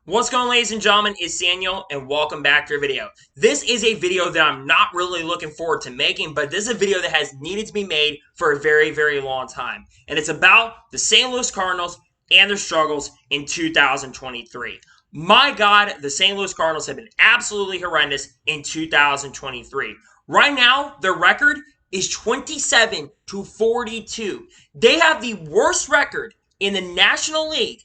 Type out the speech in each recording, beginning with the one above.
What's going on, ladies and gentlemen? It's Daniel, and welcome back to your video. This is a video that I'm not really looking forward to making, but this is a video that has needed to be made for a very, very long time. And it's about the St. Louis Cardinals and their struggles in 2023. My God, the St. Louis Cardinals have been absolutely horrendous in 2023. Right now, their record is 27-42. They have the worst record in the National League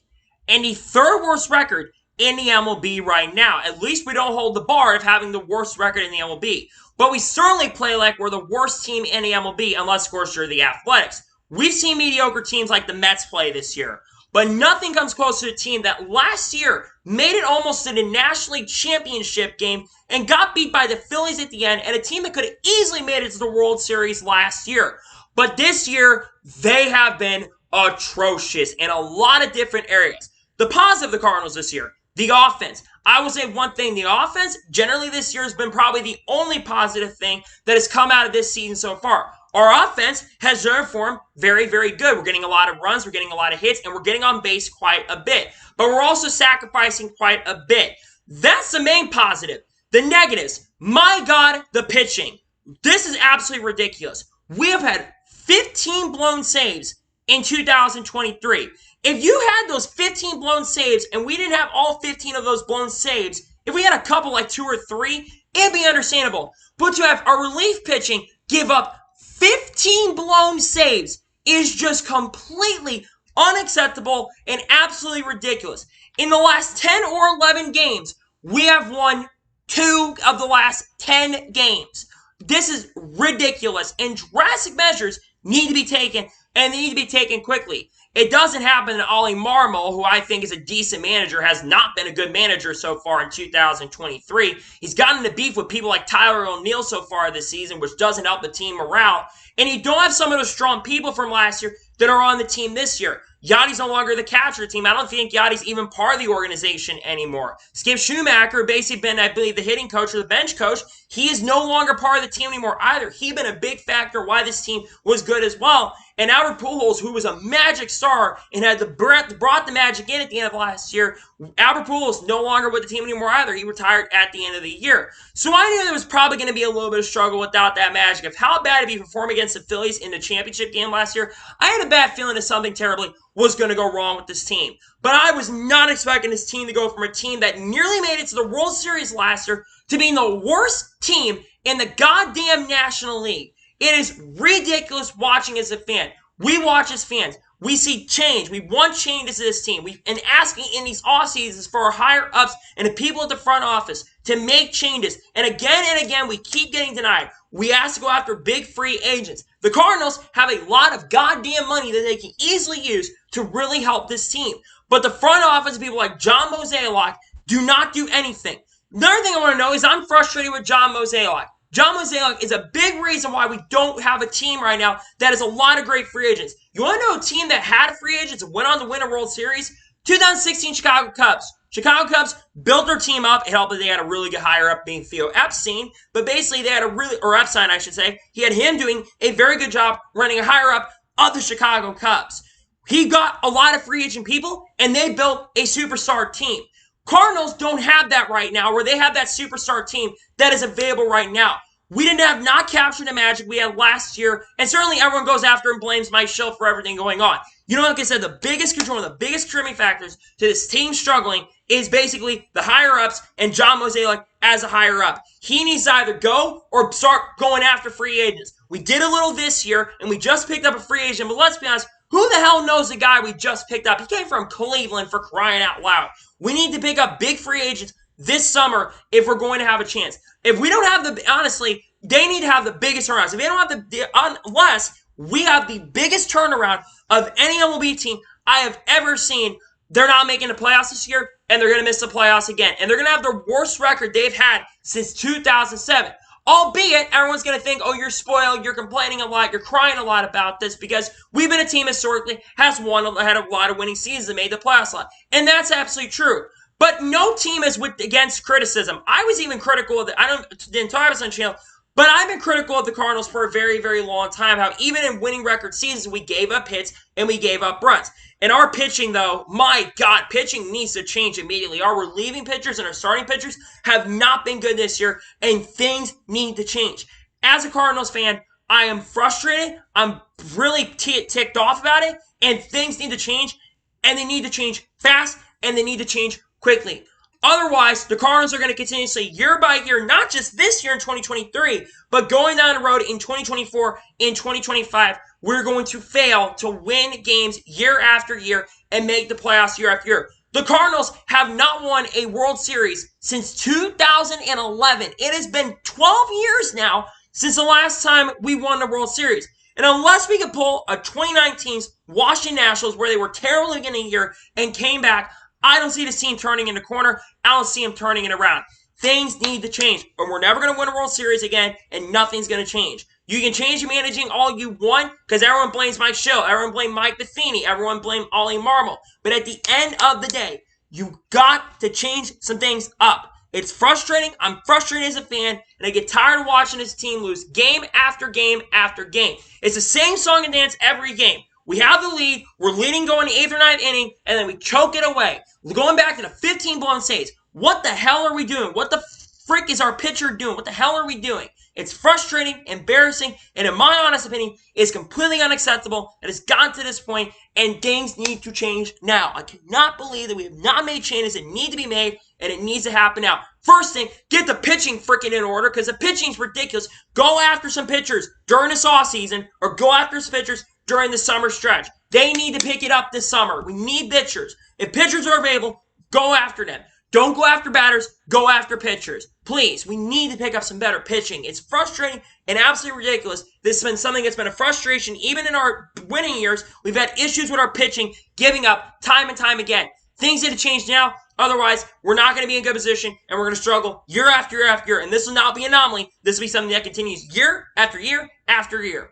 and the third worst record in the MLB right now. At least we don't hold the bar of having the worst record in the MLB. But we certainly play like we're the worst team in the MLB, unless, of course, you're the Athletics. We've seen mediocre teams like the Mets play this year. But nothing comes close to a team that last year made it almost to the National League Championship game and got beat by the Phillies at the end, and a team that could have easily made it to the World Series last year. But this year, they have been atrocious in a lot of different areas. The positive of the Cardinals this year, the offense. I will say one thing, the offense generally this year has been probably the only positive thing that has come out of this season so far. Our offense has performed very, very good. We're getting a lot of runs, we're getting a lot of hits, and we're getting on base quite a bit. But we're also sacrificing quite a bit. That's the main positive. The negatives, my God, the pitching. This is absolutely ridiculous. We have had 15 blown saves in 2023. If you had those 15 blown saves and we didn't have all 15 of those blown saves, if we had a couple like 2 or 3, it'd be understandable. But to have our relief pitching give up 15 blown saves is just completely unacceptable and absolutely ridiculous. In the last 10 or 11 games, we have won 2 of the last 10 games. This is ridiculous, and drastic measures need to be taken, and they need to be taken quickly. It doesn't happen that Ollie Marmol, who I think is a decent manager, has not been a good manager so far in 2023. He's gotten into beef with people like Tyler O'Neill so far this season, which doesn't help the team morale. And you don't have some of those strong people from last year that are on the team this year. Yachty's no longer the catcher of the team. I don't think Yachty's even part of the organization anymore. Skip Schumacher, basically been, I believe, the hitting coach or the bench coach. He is no longer part of the team anymore either. He's been a big factor why this team was good as well. And Albert Pujols, who was a magic star and had brought the magic in at the end of last year, Albert Pujols no longer with the team anymore either. He retired at the end of the year. So I knew there was probably going to be a little bit of struggle without that magic. Of how bad did he perform against the Phillies in the championship game last year, I had a bad feeling that something terribly was going to go wrong with this team. But I was not expecting this team to go from a team that nearly made it to the World Series last year to being the worst team in the goddamn National League. It is ridiculous watching as a fan. We watch as fans. We see change. We want changes to this team. We've been asking in these off seasons for our higher ups and the people at the front office to make changes. And again, we keep getting denied. We ask to go after big free agents. The Cardinals have a lot of goddamn money that they can easily use to really help this team. But the front office, people like John Mozeliak, do not do anything. Another thing I want to know is I'm frustrated with John Mozeliak. John Mozeliak is a big reason why we don't have a team right now that has a lot of great free agents. You want to know a team that had free agents and went on to win a World Series? 2016 Chicago Cubs. Chicago Cubs built their team up. It helped that they had a really good higher up being Theo Epstein. But basically they had Epstein, I should say. He had him doing a very good job running a higher up of the Chicago Cubs. He got a lot of free agent people and they built a superstar team. Cardinals don't have that right now, where they have that superstar team that is available right now. We didn't have not captured the magic we had last year, and certainly everyone goes after and blames Mike Schill for everything going on. You know, like I said, the biggest control, the biggest contributing factors to this team struggling is basically the higher-ups and John Mozeliak as a higher-up. He needs to either go or start going after free agents. We did a little this year, and we just picked up a free agent, but let's be honest, who the hell knows the guy we just picked up? He came from Cleveland, for crying out loud. We need to pick up big free agents this summer if we're going to have a chance. If we don't have honestly, they need to have the biggest turnarounds. If they don't have unless we have the biggest turnaround of any MLB team I have ever seen, they're not making the playoffs this year, and they're going to miss the playoffs again. And they're going to have the worst record they've had since 2007. Albeit, everyone's going to think, oh, you're spoiled, you're complaining a lot, you're crying a lot about this because we've been a team historically had a lot of winning seasons and made the playoffs a lot. And that's absolutely true. But no team is against criticism. I was even critical of it. I didn't talk about this on the channel. But I've been critical of the Cardinals for a very, very long time. How even in winning record seasons, we gave up hits and we gave up runs. And our pitching, though, my God, pitching needs to change immediately. Our relieving pitchers and our starting pitchers have not been good this year, and things need to change. As a Cardinals fan, I am frustrated. I'm really ticked off about it, and things need to change, and they need to change fast, and they need to change quickly. Otherwise, the Cardinals are going to continuously, year by year, not just this year in 2023, but going down the road in 2024, in 2025, we're going to fail to win games year after year and make the playoffs year after year. The Cardinals have not won a World Series since 2011. It has been 12 years now since the last time we won the World Series. And unless we can pull a 2019's Washington Nationals where they were terrible at the beginning of the year and came back, I don't see this team turning in the corner. I don't see them turning it around. Things need to change, or we're never going to win a World Series again, and nothing's going to change. You can change your managing all you want, because everyone blames Mike Schill, everyone blames Mike Matheny, everyone blames Ollie Marmol. But at the end of the day, you got to change some things up. It's frustrating. I'm frustrated as a fan, and I get tired of watching this team lose game after game after game. It's the same song and dance every game. We have the lead, we're leading going to 8th or 9th inning, and then we choke it away. Going back to the 15 blown saves. What the hell are we doing? What the frick is our pitcher doing? What the hell are we doing? It's frustrating, embarrassing, and in my honest opinion, is completely unacceptable. It has gotten to this point, and things need to change now. I cannot believe that we have not made changes that need to be made, and it needs to happen now. First thing, get the pitching freaking in order, because the pitching's ridiculous. Go after some pitchers during this offseason, or go after some pitchers during the summer stretch. They need to pick it up this summer. We need pitchers. If pitchers are available, go after them. Don't go after batters, go after pitchers. Please, we need to pick up some better pitching. It's frustrating and absolutely ridiculous. This has been something that's been a frustration. Even in our winning years, we've had issues with our pitching, giving up time and time again. Things need to change now. Otherwise, we're not going to be in good position, and we're going to struggle year after year after year. And this will not be an anomaly. This will be something that continues year after year after year.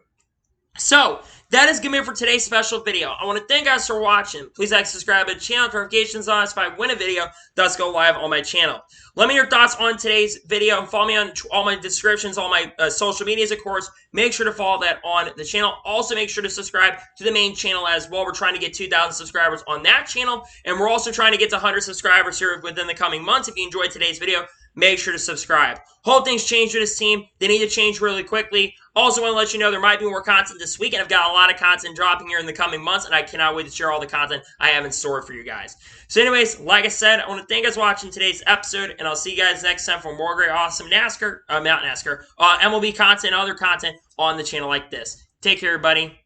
So, that is going to be it for today's special video. I want to thank you guys for watching. Please like, subscribe to the channel, notifications on if I win a video does go live on my channel. Let me know your thoughts on today's video, and follow me on all my descriptions, all my social medias, of course. Make sure to follow that on the channel. Also, make sure to subscribe to the main channel as well. We're trying to get 2,000 subscribers on that channel, and we're also trying to get to 100 subscribers here within the coming months. If you enjoyed today's video, make sure to subscribe. Hope things change with this team. They need to change really quickly. Also want to let you know there might be more content this week, and I've got a lot of content dropping here in the coming months, and I cannot wait to share all the content I have in store for you guys. So anyways, like I said, I want to thank you guys for watching today's episode, and I'll see you guys next time for more great, awesome MLB content and other content on the channel like this. Take care, everybody.